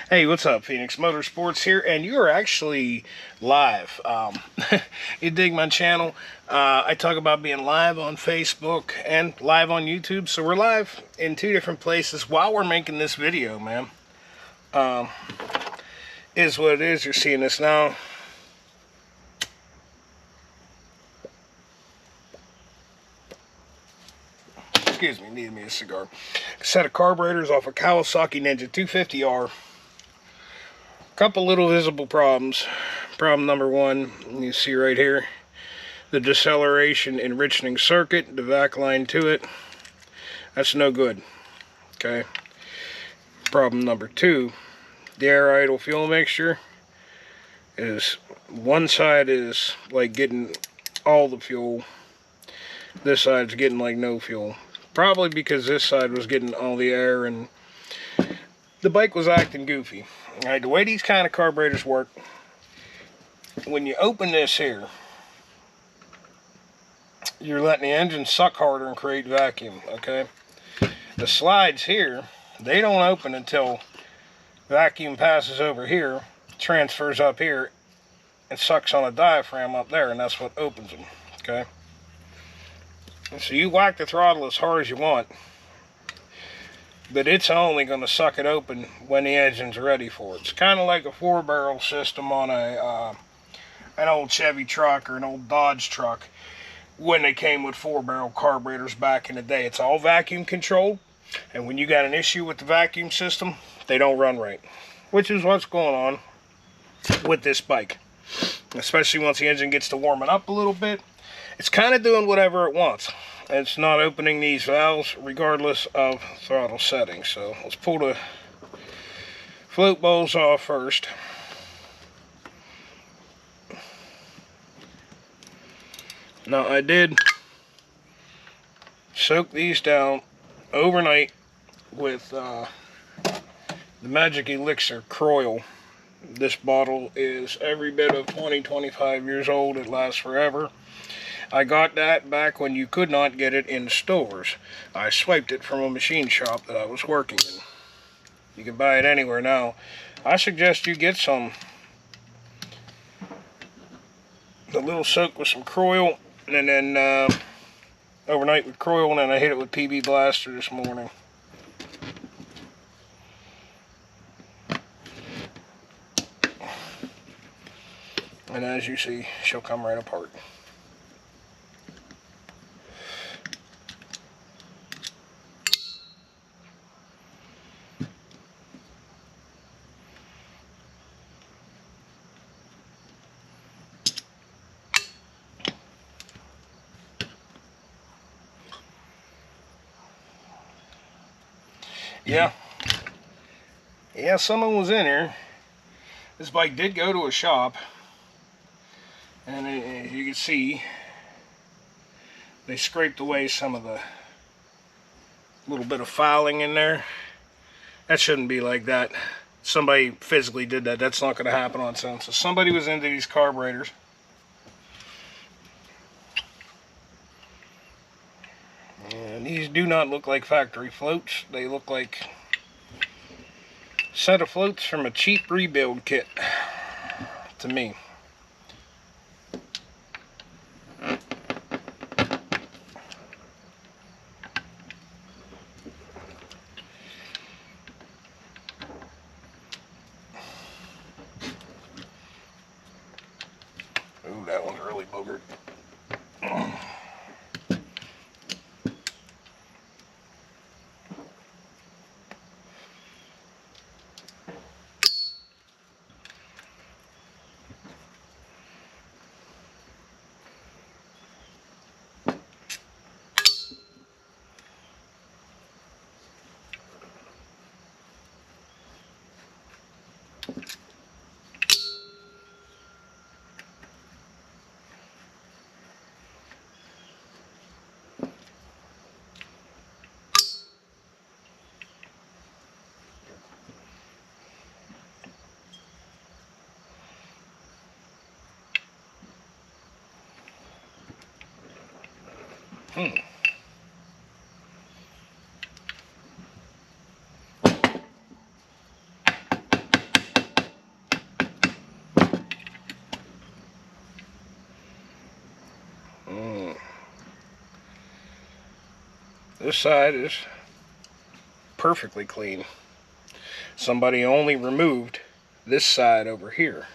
Hey, what's up? Phoenix Motorsports here, and you are actually live. You dig my channel? I talk about being live on Facebook and live on YouTube, so we're live in two different places while we're making this video, man. Is what it is. You're seeing this now. Excuse me, needed me a cigar. Set of carburetors off a Kawasaki Ninja 250R. Couple little visible problems. Problem number one, you see right here, the deceleration enriching circuit, the vac line to it. That's no good. Okay. Problem number two, the air idle fuel mixture is, one side is like getting all the fuel. This side's getting like no fuel. Probably because this side was getting all the air and the bike was acting goofy. Alright, the way these kind of carburetors work, when you open this here, you're letting the engine suck harder and create vacuum, okay? The slides here, they don't open until vacuum passes over here, transfers up here, and sucks on a diaphragm up there, and that's what opens them, okay? And so you whack the throttle as hard as you want, but it's only going to suck it open when the engine's ready for it. It's kind of like a 4-barrel system on an old Chevy truck or an old Dodge truck when they came with 4-barrel carburetors back in the day. It's all vacuum controlled, and when you got an issue with the vacuum system, they don't run right, which is what's going on with this bike. Especially once the engine gets to warming up a little bit, it's kind of doing whatever it wants. It's not opening these valves regardless of throttle settings. So let's pull the float bowls off first. Now I did soak these down overnight with the Magic Elixir Croil. This bottle is every bit of 20-25 years old. It lasts forever. I got that back when you could not get it in stores. I swiped it from a machine shop that I was working in. You can buy it anywhere now. I suggest you get some. A little soak with some Croil, and then overnight with Croil, and then I hit it with PB Blaster this morning. And as you see, she'll come right apart. Yeah, someone was in here. This bike did go to a shop, and as you can see, they scraped away some of the little bit of filing in there. That shouldn't be like that. Somebody physically did that. That's not going to happen on its own. So somebody was into these carburetors. And these do not look like factory floats. They look like a set of floats from a cheap rebuild kit to me. Ooh, that one's really boogered. This side is perfectly clean. Somebody only removed this side over here.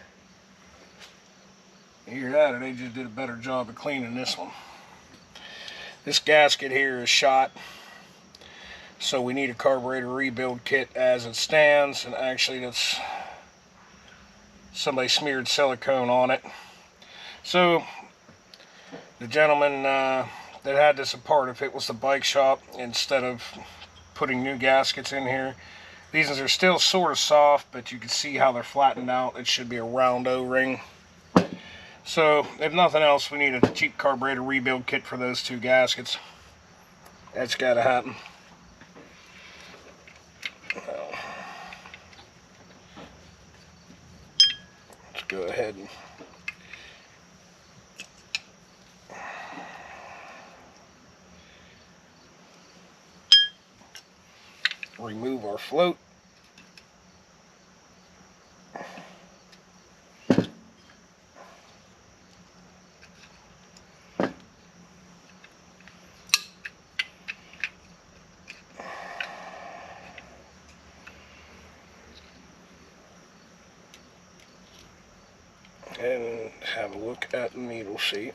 Either that or they just did a better job of cleaning this one. This gasket here is shot, so we need a carburetor rebuild kit as it stands, and actually that's somebody smeared silicone on it. So the gentleman that had this apart, if it was the bike shop, instead of putting new gaskets in here, these are still sort of soft, but you can see how they're flattened out. It should be a round O-ring. So if nothing else, we need a cheap carburetor rebuild kit for those two gaskets. That's got to happen. Let's go ahead and remove our float. And have a look at the needle seat.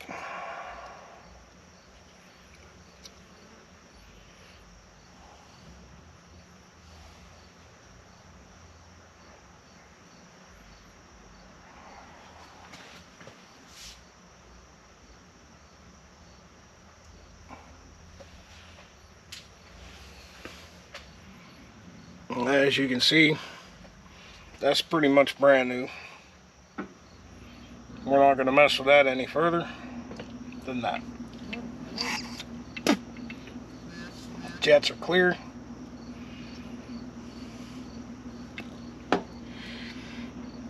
As you can see, that's pretty much brand new. We're not going to mess with that any further than that. Jets are clear.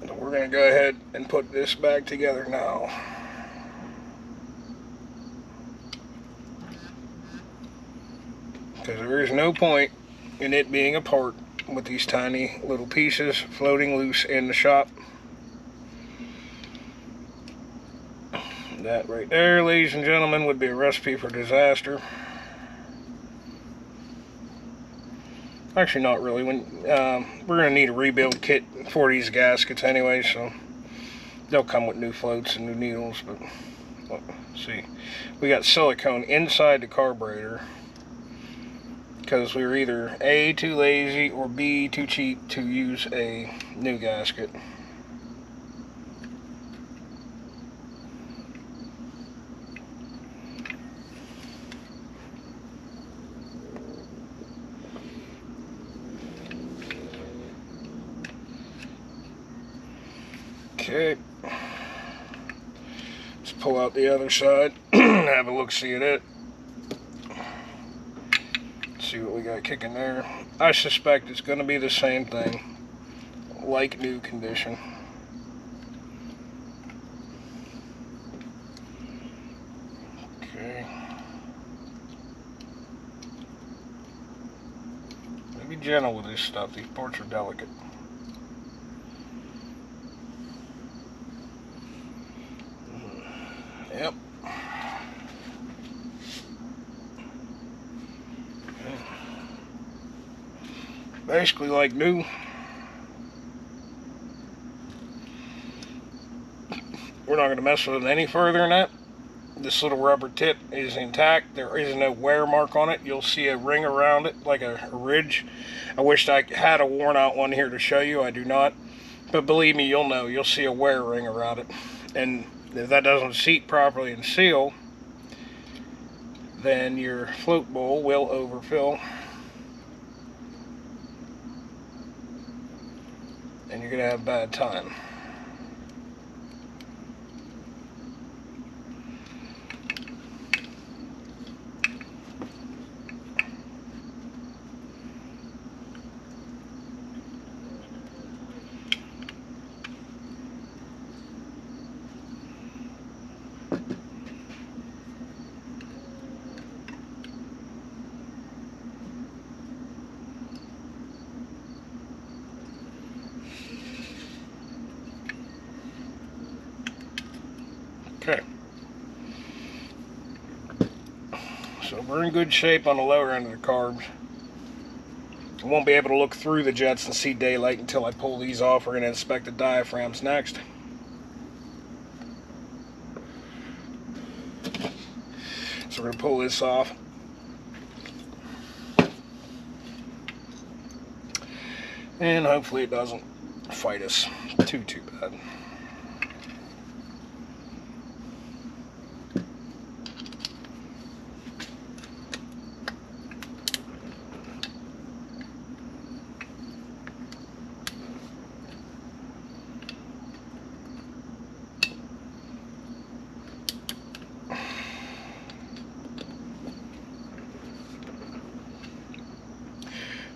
We're going to go ahead and put this back together now. Because there is no point in it being apart with these tiny little pieces floating loose in the shop. That right there, ladies and gentlemen, would be a recipe for disaster. Actually, not really. We're going to need a rebuild kit for these gaskets anyway, so they'll come with new floats and new needles. But let's see, we got silicone inside the carburetor because we were either A, too lazy, or B, too cheap to use a new gasket. Okay, let's pull out the other side and have a look-see at it. See what we got kicking there. I suspect it's going to be the same thing, like new condition. Okay. Be gentle with this stuff. These parts are delicate. Yep. Basically like new. We're not going to mess with it any further than that. This little rubber tip is intact. There is no wear mark on it. You'll see a ring around it, like a ridge. I wished I had a worn out one here to show you. I do not. But believe me, you'll know. You'll see a wear ring around it. And if that doesn't seat properly and seal, then your float bowl will overfill. And you're going to have a bad time. Okay. So we're in good shape on the lower end of the carbs. I won't be able to look through the jets and see daylight until I pull these off. We're going to inspect the diaphragms next. So we're going to pull this off. And hopefully it doesn't fight us too bad.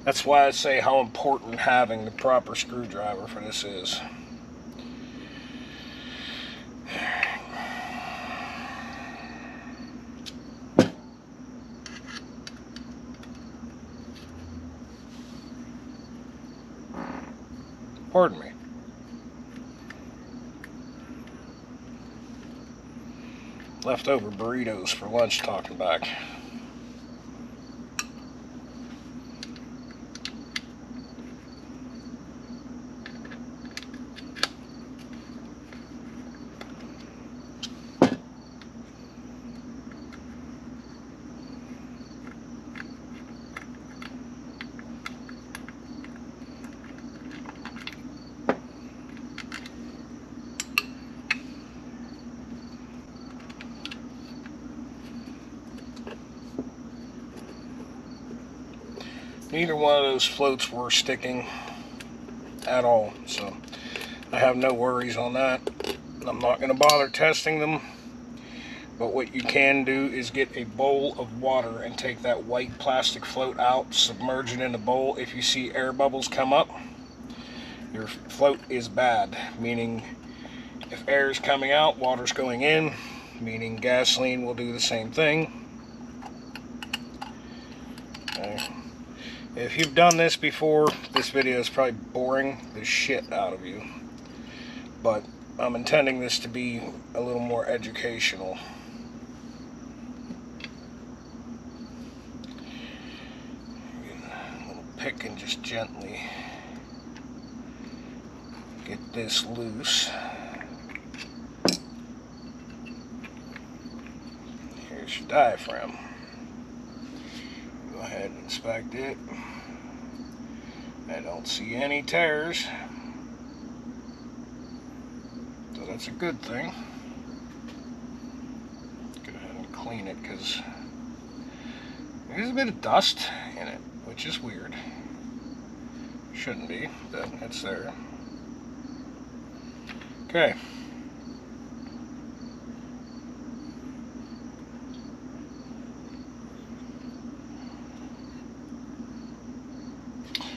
That's why I say how important having the proper screwdriver for this is. Pardon me. Leftover burritos for lunch, talking back. Neither one of those floats were sticking at all, so I have no worries on that. I'm not going to bother testing them, but what you can do is get a bowl of water and take that white plastic float out, submerge it in the bowl. If you see air bubbles come up, your float is bad, meaning if air is coming out, water's going in, meaning gasoline will do the same thing. Okay. If you've done this before, this video is probably boring the shit out of you. But I'm intending this to be a little more educational. A little pick and just gently get this loose. Here's your diaphragm. Go ahead and inspect it. I don't see any tears, so that's a good thing. Go ahead and clean it because there's a bit of dust in it, which is weird. Shouldn't be, but it's there. Okay.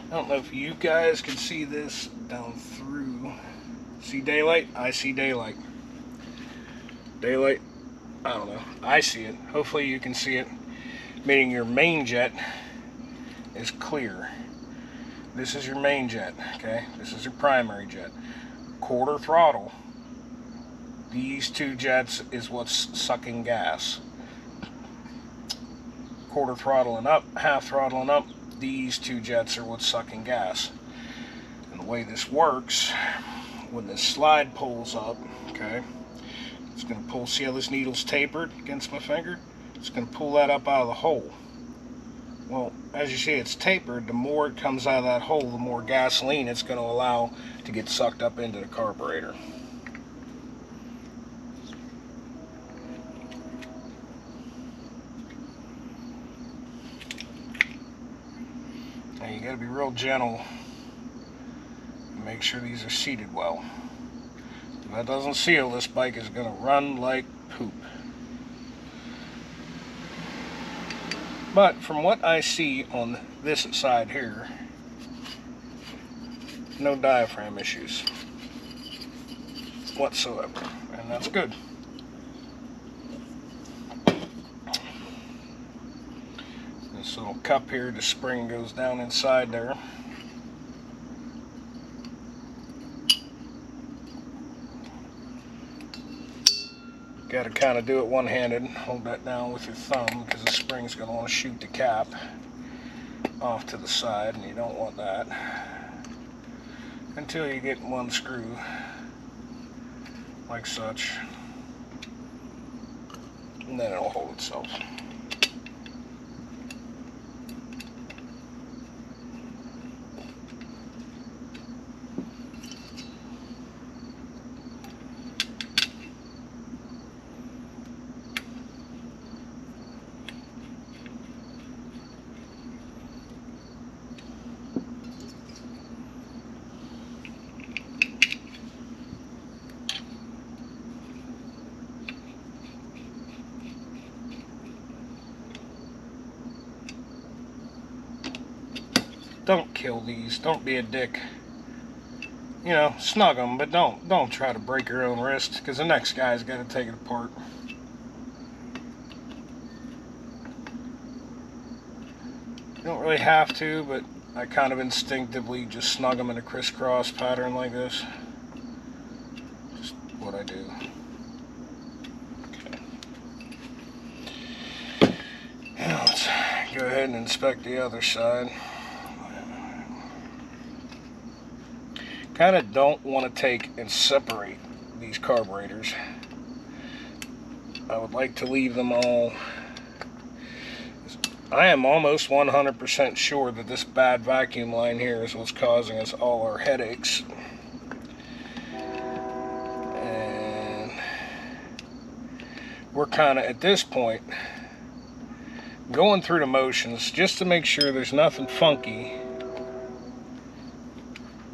I don't know if you guys can see this down through. See daylight? I see daylight. Daylight? I don't know. I see it. Hopefully you can see it. Meaning your main jet is clear. This is your main jet, okay? This is your primary jet. Quarter throttle. These two jets is what's sucking gas. Quarter throttle and up, half throttle and up. These two jets are what's sucking gas. And the way this works, when this slide pulls up, okay, it's going to pull, see how this needle's tapered against my finger? It's going to pull that up out of the hole. Well, as you see, it's tapered. The more it comes out of that hole, the more gasoline it's going to allow to get sucked up into the carburetor. You got to be real gentle and make sure these are seated well. If that doesn't seal, this bike is going to run like poop. But from what I see on this side here, no diaphragm issues whatsoever, and that's good. This little cup here, the spring goes down inside there. Got to kind of do it one-handed. Hold that down with your thumb because the spring's going to want to shoot the cap off to the side, and you don't want that until you get one screw like such, and then it'll hold itself. Don't kill these. Don't be a dick. You know, snug them, but don't try to break your own wrist, because the next guy's got to take it apart. You don't really have to, but I kind of instinctively just snug them in a crisscross pattern like this. Just what I do. Okay. Now let's go ahead and inspect the other side. Kind of don't want to take and separate these carburetors. I would like to leave them all. I am almost 100% sure that this bad vacuum line here is what's causing us all our headaches. And we're kind of at this point going through the motions just to make sure there's nothing funky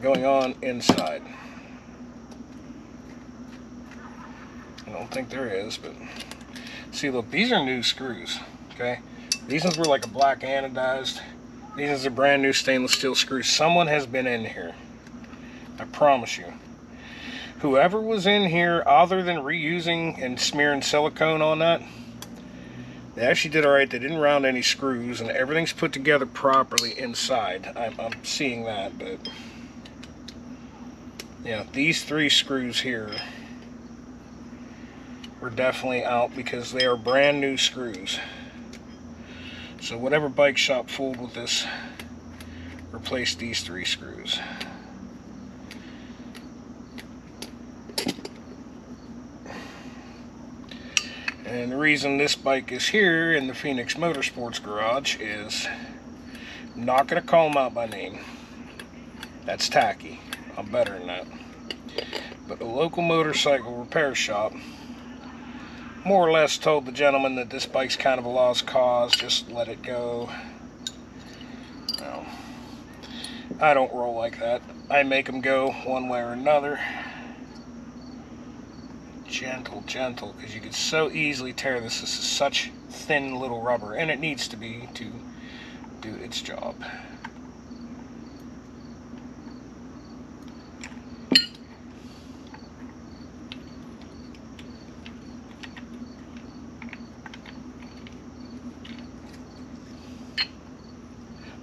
going on inside. I don't think there is, but see, look, these are new screws, okay? These ones were like a black anodized. These ones are brand new stainless steel screws. Someone has been in here, I promise you. Whoever was in here, other than reusing and smearing silicone on that, they actually did all right. They didn't round any screws, and everything's put together properly inside. I'm seeing that, but yeah, these 3 screws here were definitely out because they are brand new screws. So whatever bike shop fooled with this, replaced these 3 screws. And the reason this bike is here in the Phoenix Motorsports garage is, I'm not going to call them out by name. That's tacky. I'm better than that. But a local motorcycle repair shop more or less told the gentleman that this bike's kind of a lost cause, just let it go. Well, I don't roll like that. I make them go one way or another. Gentle, gentle, because you could so easily tear this. This is such thin little rubber, and it needs to be to do its job.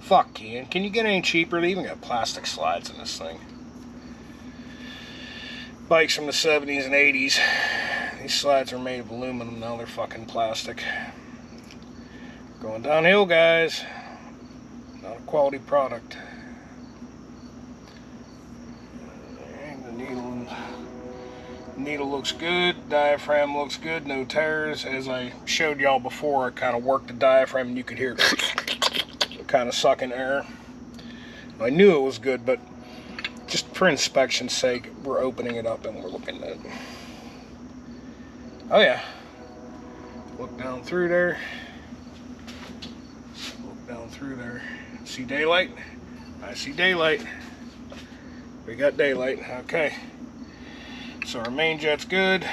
Fuck, Kehin. Can you get any cheaper? They even got plastic slides in this thing. Bikes from the 70s and 80s. These slides are made of aluminum. Now they're fucking plastic. Going downhill, guys. Not a quality product. The needle looks good. Diaphragm looks good. No tears. As I showed y'all before, I kind of worked the diaphragm and you could hear kind of sucking air. I knew it was good, but just for inspection's sake, we're opening it up and we're looking at it. Oh yeah. Look down through there. Look down through there. See daylight? I see daylight. We got daylight. Okay. So our main jet's good.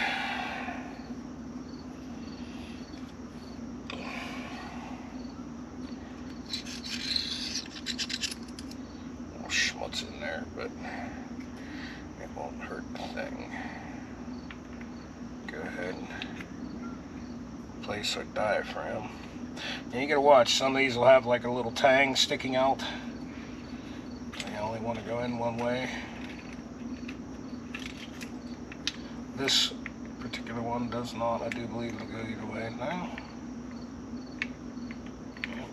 Schmutz in there, but it won't hurt the thing. Go ahead and place our diaphragm. And you gotta watch, some of these will have like a little tang sticking out. You only want to go in one way. This particular one does not. I do believe it'll go either way. No.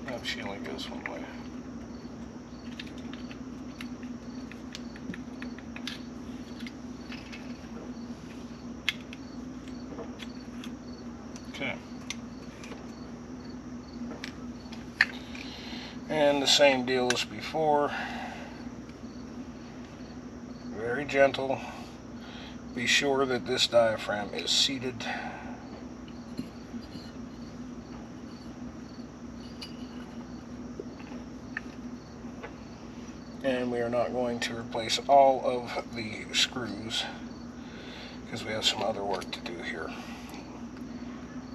No, she only goes one way. Okay. And the same deal as before. Very gentle. Be sure that this diaphragm is seated. And we are not going to replace all of the screws because we have some other work to do here.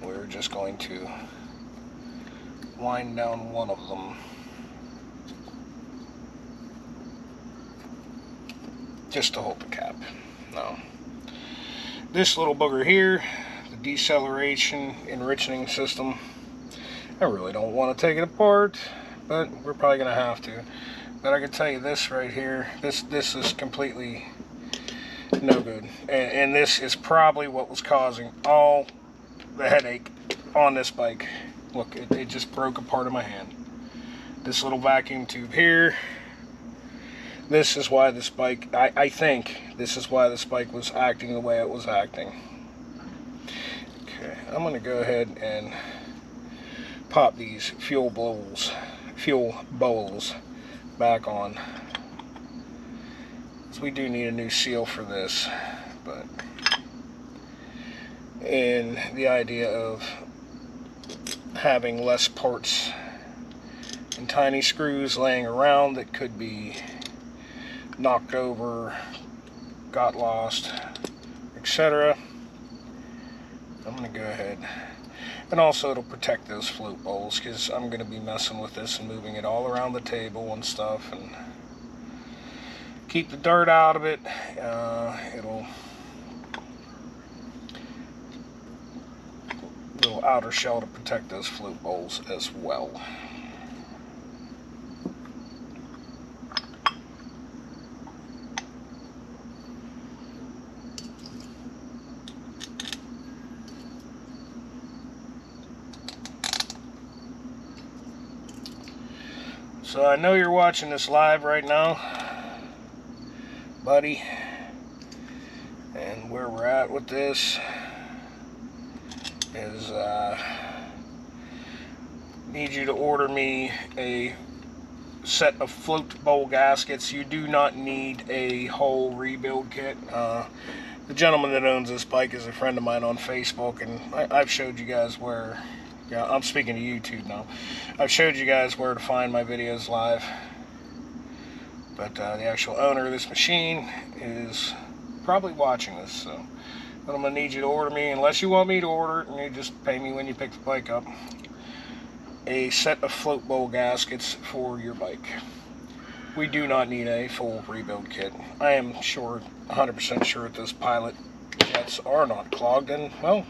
We're just going to wind down one of them. Just to hold the cap. Now, this little booger here, the deceleration enriching system, I really don't want to take it apart, but we're probably going to have to. But I can tell you this right here, this is completely no good. And this is probably what was causing all the headache on this bike. Look, it just broke a part of my hand. This little vacuum tube here, this is why this bike, I think this is why this bike was acting the way it was acting. Okay, I'm going to go ahead and pop these fuel bowls back on. So we do need a new seal for this, but in the idea of having less parts and tiny screws laying around that could be knocked over, got lost, etc. I'm going to go ahead, and also it'll protect those float bowls because I'm going to be messing with this and moving it all around the table and stuff, and keep the dirt out of it. It'll little outer shell to protect those float bowls as well. So I know you're watching this live right now, buddy, and where we're at with this is need you to order me a set of float bowl gaskets. You do not need a whole rebuild kit. The gentleman that owns this bike is a friend of mine on Facebook, and I've showed you guys where, yeah, I'm speaking to YouTube now. I've showed you guys where to find my videos live, but the actual owner of this machine is probably watching this, so but I'm going to need you to order me, unless you want me to order it and you just pay me when you pick the bike up, a set of float bowl gaskets for your bike. We do not need a full rebuild kit. I am sure, 100% sure that those pilot jets are not clogged, and well,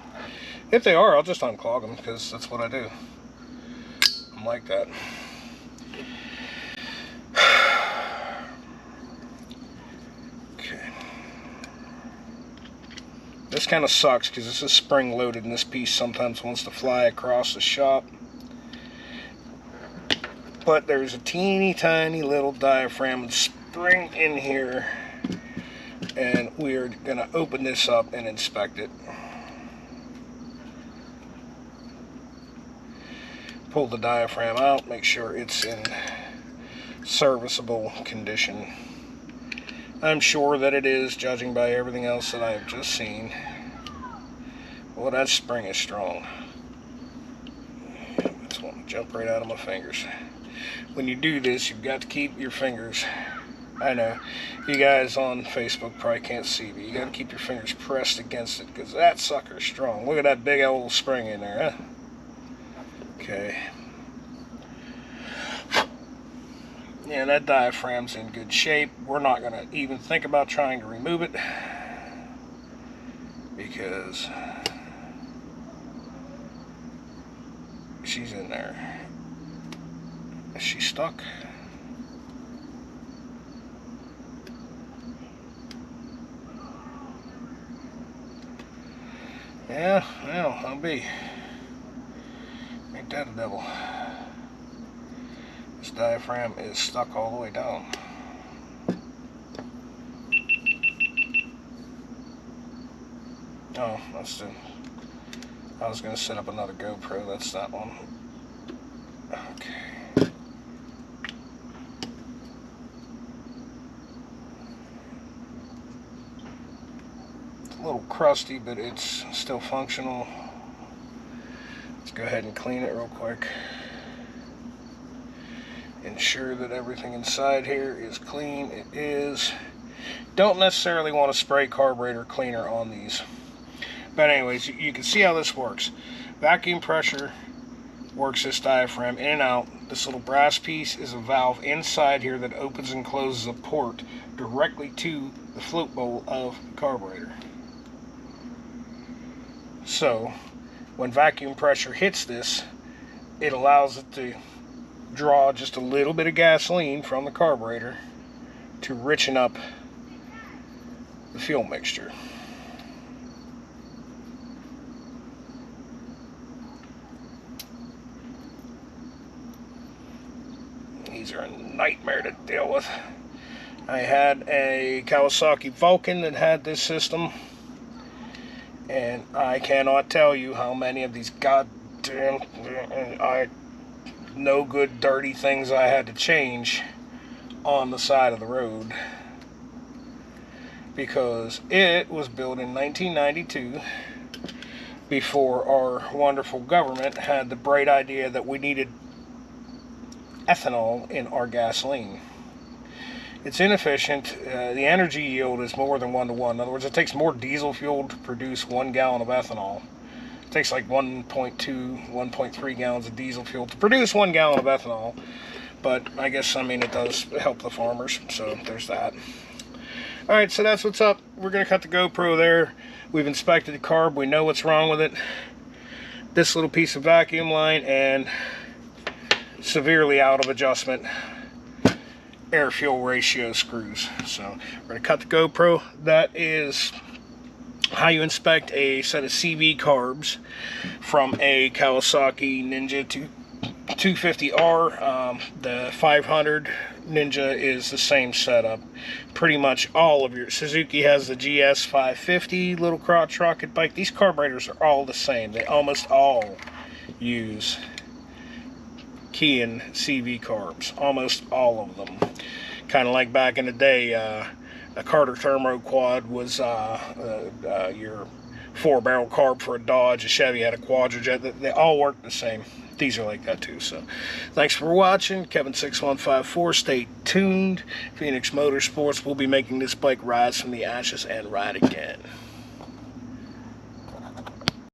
if they are, I'll just unclog them because that's what I do. I'm like that. This kind of sucks because this is spring loaded and this piece sometimes wants to fly across the shop. But there's a teeny tiny little diaphragm and spring in here, and we're going to open this up and inspect it. Pull the diaphragm out, make sure it's in serviceable condition. I'm sure that it is, judging by everything else that I've just seen. Well, that spring is strong. I just want to jump right out of my fingers. When you do this, you've got to keep your fingers, I know, you guys on Facebook probably can't see, but you got to keep your fingers pressed against it because that sucker's strong. Look at that big old spring in there, huh? Okay. Yeah, that diaphragm's in good shape. We're not going to even think about trying to remove it because she's in there. Is she stuck? Yeah, well, I'll be. Ain't that a devil? This diaphragm is stuck all the way down. Oh, that's the... I was going to set up another GoPro. That's that one. Okay. It's a little crusty, but it's still functional. Let's go ahead and clean it real quick. Ensure that everything inside here is clean. It is. Don't necessarily want to spray carburetor cleaner on these. But anyways, you can see how this works. Vacuum pressure works this diaphragm in and out. This little brass piece is a valve inside here that opens and closes a port directly to the float bowl of the carburetor. So, when vacuum pressure hits this, it allows it to draw just a little bit of gasoline from the carburetor to richen up the fuel mixture. These are a nightmare to deal with. I had a Kawasaki Vulcan that had this system, and I cannot tell you how many of these goddamn no good dirty things I had to change on the side of the road, because it was built in 1992, before our wonderful government had the bright idea that we needed ethanol in our gasoline. It's inefficient. The energy yield is more than 1 to 1. In other words, it takes more diesel fuel to produce 1 gallon of ethanol. It takes like 1.2, 1.3 gallons of diesel fuel to produce 1 gallon of ethanol. But I guess, I mean, it does help the farmers, so there's that. Alright, so that's what's up. We're going to cut the GoPro there. We've inspected the carb. We know what's wrong with it. This little piece of vacuum line and severely out of adjustment air-fuel ratio screws. So we're going to cut the GoPro. That is how you inspect a set of CV carbs from a Kawasaki Ninja 250R. The 500 Ninja is the same setup. Pretty much all of your Suzuki has the GS 550 little crotch rocket bike. These carburetors are all the same. They almost all use Kehin CV carbs, almost all of them. Kind of like back in the day, a Carter Thermo Quad was your 4-barrel carb for a Dodge. A Chevy had a Quadrajet. They all work the same. These are like that too. So, thanks for watching. Kevin6154. Stay tuned. Phoenix Motorsports will be making this bike rise from the ashes and ride again.